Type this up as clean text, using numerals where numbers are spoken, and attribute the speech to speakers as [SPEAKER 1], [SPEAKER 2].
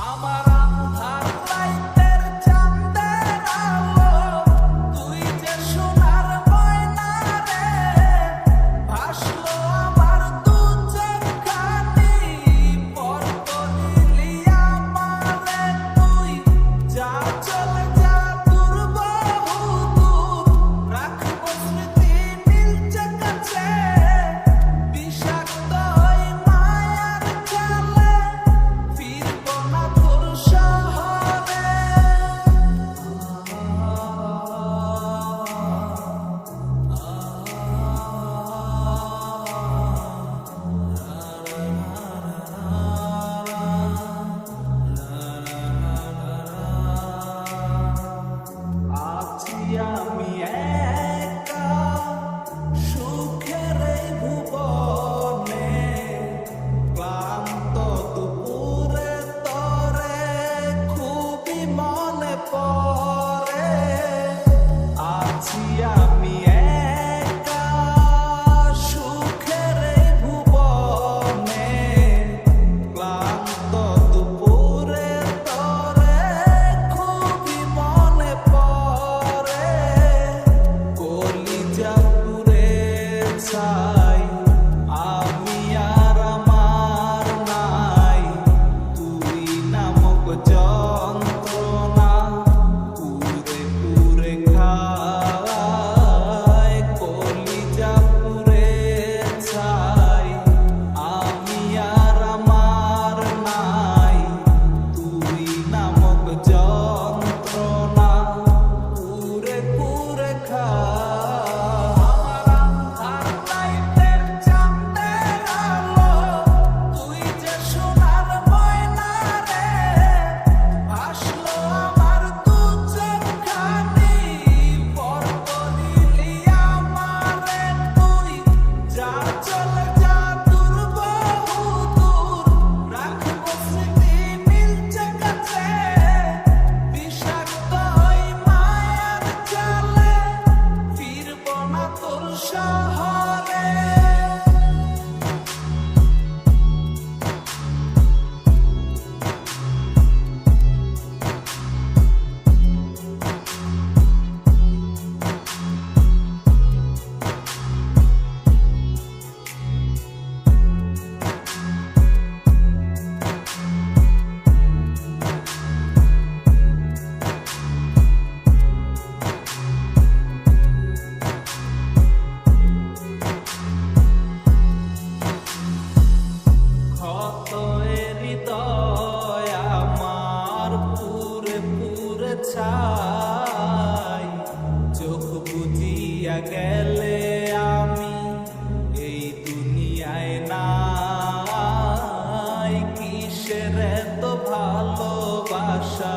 [SPEAKER 1] আমার আন্ধার রাইতের চাঁদের আলো, তুই যে সোনার ময়না রে, ভাসলো আমার দু চোখখানি, পর করিলি আমারে তুই। যা চলে যা দূর বহু দূর, রাখবো স্মৃতি নীলচে কাছে, বিষাক্ত ওই মায়ার জালে, ফিরবো না তোর শহরে। আছি আমি একা সুখের এই ভুবনে, ক্লান্ত দুপুরে তরে খুবই মনে পড়ে। আছি আমি একা সুখের এই ভুবনে, ক্লান্ত দুপুরে তরে খুবই মনে পড়ে। কলিজা পুড়ে ছাই, আমি আর আমার নাই, তুই নামক যন্ত্রণা পুরে পুরে খায়। কলিজা পুড়ে ছাই, আমি আর আমার নাই, তুই নামক যন্ত্রণা পুরে পুরে খায়। আমার আন্ধার রাইতের চাঁদের আলো, তুই যে সোনার ময়না রে, ভাসলো আমার দু চোখখানি, পর করিলি আমারে তুই। যা চলে যা দূর বহু দূর, রাখবো স্মৃতি নীলচে কাছে, বিষাক্ত ওই মায়ার জালে, ফিরবো না তোর শহরে। ক্ষত এ হৃদয় আমার পুরে পুরে ছাই, চোখ বুজিয়া গেলে আমি এই দুনিয়ায় নাই। কিসের এত ভালোবাসা